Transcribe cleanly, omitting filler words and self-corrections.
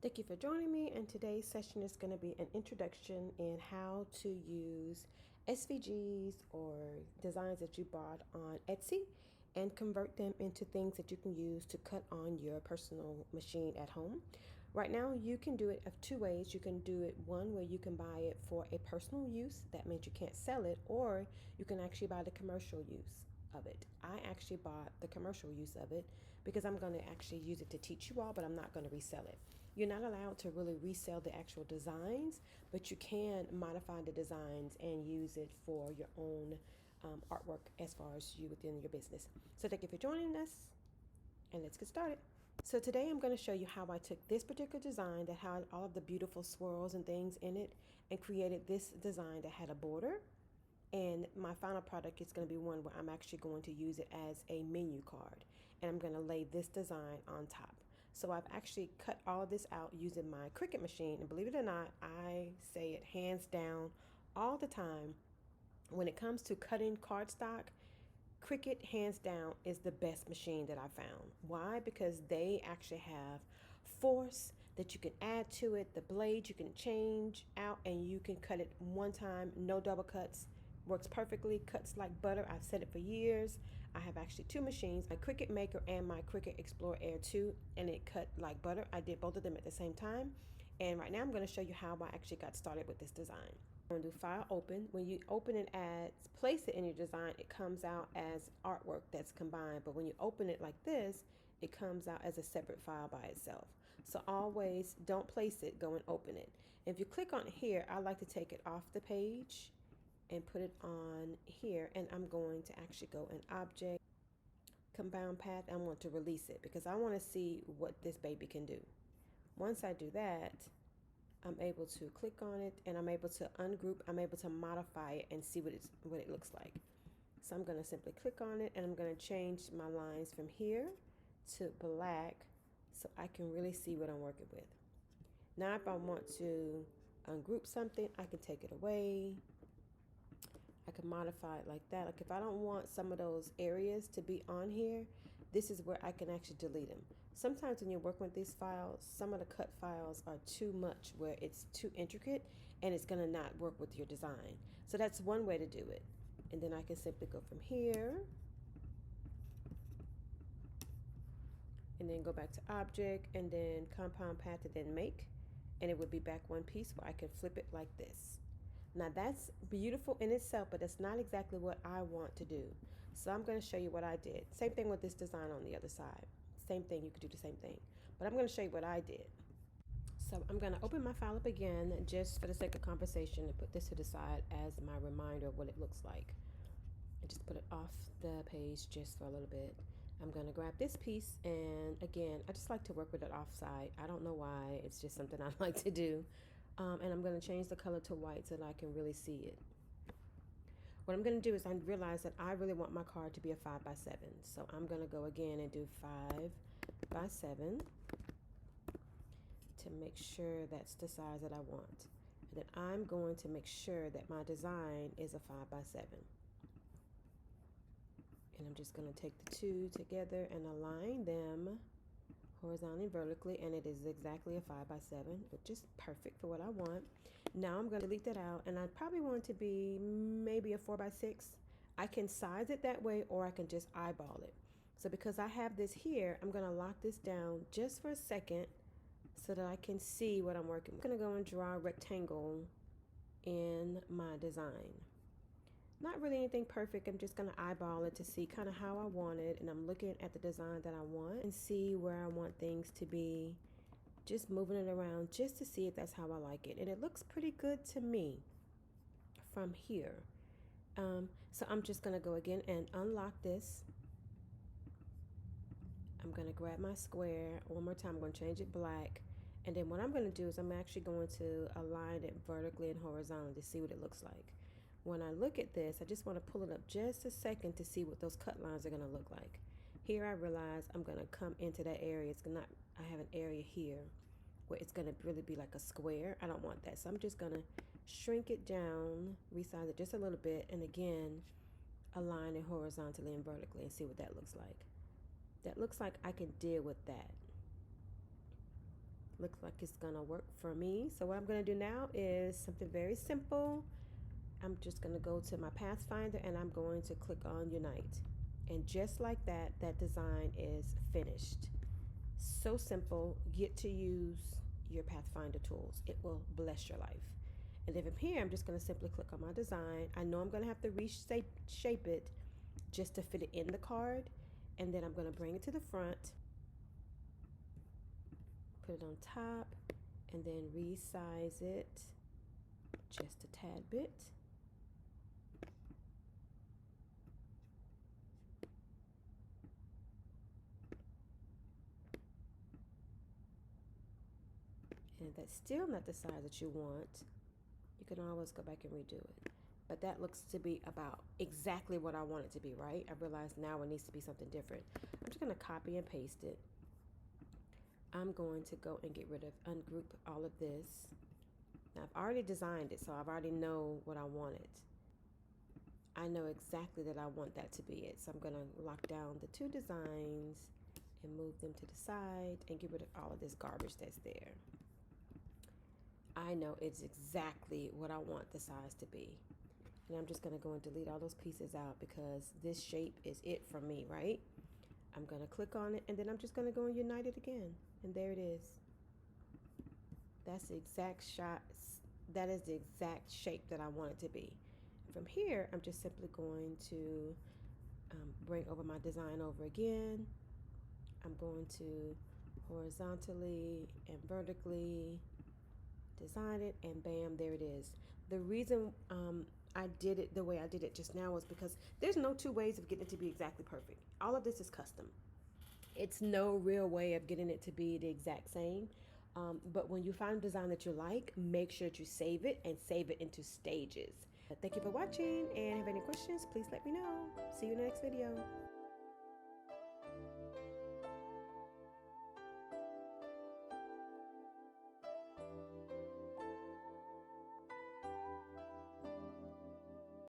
Thank you for joining me, and today's session is going to be an introduction in how to use SVGs or designs that you bought on Etsy and convert them into things that you can use to cut on your personal machine at home. Right now, you can do it of two ways. You can do it one where you can buy it for a personal use, that means you can't sell it, or you can actually buy the commercial use of it. I actually bought the commercial use of it because I'm going to actually use it to teach you all, but I'm not going to resell it. You're not allowed to really resell the actual designs, but you can modify the designs and use it for your own artwork as far as you within your business. So thank you for joining us, and let's get started. So today I'm going to show you how I took this particular design that had all of the beautiful swirls and things in it and created this design that had a border. And my final product is going to be one where I'm actually going to use it as a menu card, and I'm going to lay this design on top. So I've actually cut all of this out using my Cricut machine, and believe it or not, I say it hands down all the time. When it comes to cutting cardstock, Cricut hands down is the best machine that I found. Why? Because they actually have force that you can add to it. The blade you can change out and you can cut it one time, no double cuts. Works perfectly, cuts like butter. I've said it for years. I have actually two machines, my Cricut Maker and my Cricut Explorer Air 2, and it cut like butter. I did both of them at the same time. And right now I'm going to show you how I actually got started with this design. I'm going to do file open. When you open it as place it in your design, it comes out as artwork that's combined. But when you open it like this, it comes out as a separate file by itself. So always don't place it, go and open it. If you click on here, I like to take it off the page and put it on here, and I'm going to actually go in object, compound path. I want to release it because I want to see what this baby can do. Once I do that, I'm able to click on it and I'm able to ungroup. I'm able to modify it and see what it looks like. So I'm going to simply click on it and I'm going to change my lines from here to black so I can really see what I'm working with. Now if I want to ungroup something, I can take it away. I can modify it like that. Like if I don't want some of those areas to be on here, this is where I can actually delete them. Sometimes when you're working with these files, some of the cut files are too much where it's too intricate and it's going to not work with your design. So that's one way to do it. And then I can simply go from here and then go back to object and then compound path and then make, and it would be back one piece where I can flip it like this. Now that's beautiful in itself, but that's not exactly what I want to do. So I'm going to show you what I did. Same thing with this design on the other side. Same thing, you could do the same thing. But I'm going to show you what I did. So I'm going to open my file up again just for the sake of conversation and put this to the side as my reminder of what it looks like. And just put it off the page just for a little bit. I'm going to grab this piece, and again, I just like to work with it offside. I don't know why, it's just something I like to do. And I'm going to change the color to white so that I can really see it. What I'm going to do is I realize that I really want my card to be a 5x7. So I'm going to go again and do 5x7 to make sure that's the size that I want. And then I'm going to make sure that my design is a 5x7. And I'm just going to take the two together and align them horizontally and vertically, and it is exactly a 5x7, which is perfect for what I want. Now I'm going to delete that out, and I probably want it to be maybe a 4x6. I can size it that way, or I can just eyeball it. So because I have this here, I'm going to lock this down just for a second so that I can see what I'm working with. I'm going to go and draw a rectangle in my design. Not really anything perfect. I'm just going to eyeball it to see kind of how I want it, and I'm looking at the design that I want and see where I want things to be, just moving it around just to see if that's how I like it. And it looks pretty good to me from here. So I'm just going to go again and unlock this. I'm going to grab my square one more time. I'm going to change it black, and then what I'm going to do is I'm actually going to align it vertically and horizontally to see what it looks like. When I look at this, I just want to pull it up just a second to see what those cut lines are going to look like. Here I realize I'm going to come into that area. I have an area here where it's going to really be like a square. I don't want that. So I'm just going to shrink it down, resize it just a little bit, and again, align it horizontally and vertically and see what that looks like. That looks like I can deal with that. Looks like it's gonna work for me. So what I'm gonna do now is something very simple. I'm just gonna go to my Pathfinder and I'm going to click on Unite. And just like that, that design is finished. So simple. Get to use your Pathfinder tools. It will bless your life. And then from here, I'm just gonna simply click on my design. I know I'm gonna have to reshape it just to fit it in the card. And then I'm gonna bring it to the front, put it on top, and then resize it just a tad bit. And if that's still not the size that you want, you can always go back and redo it. But that looks to be about exactly what I want it to be, right? I realize now it needs to be something different. I'm just gonna copy and paste it. I'm going to go and get rid of, ungroup all of this. Now I've already designed it, so I already know what I want it. I know exactly that I want that to be it. So I'm gonna lock down the two designs and move them to the side and get rid of all of this garbage that's there. I know it's exactly what I want the size to be. And I'm just gonna go and delete all those pieces out because this shape is it for me, right? I'm gonna click on it and then I'm just gonna go and unite it again. And there it is. That's the exact shot. That is the exact shape that I want it to be. From here, I'm just simply going to bring over my design over again. I'm going to horizontally and vertically design it, and bam, there it is. The reason I did it the way I did it just now was because there's no two ways of getting it to be exactly perfect. All of this is custom. It's no real way of getting it to be the exact same. But when you find a design that you like, make sure that you save it and save it into stages. Thank you for watching, and if you have any questions, please let me know. See you in the next video.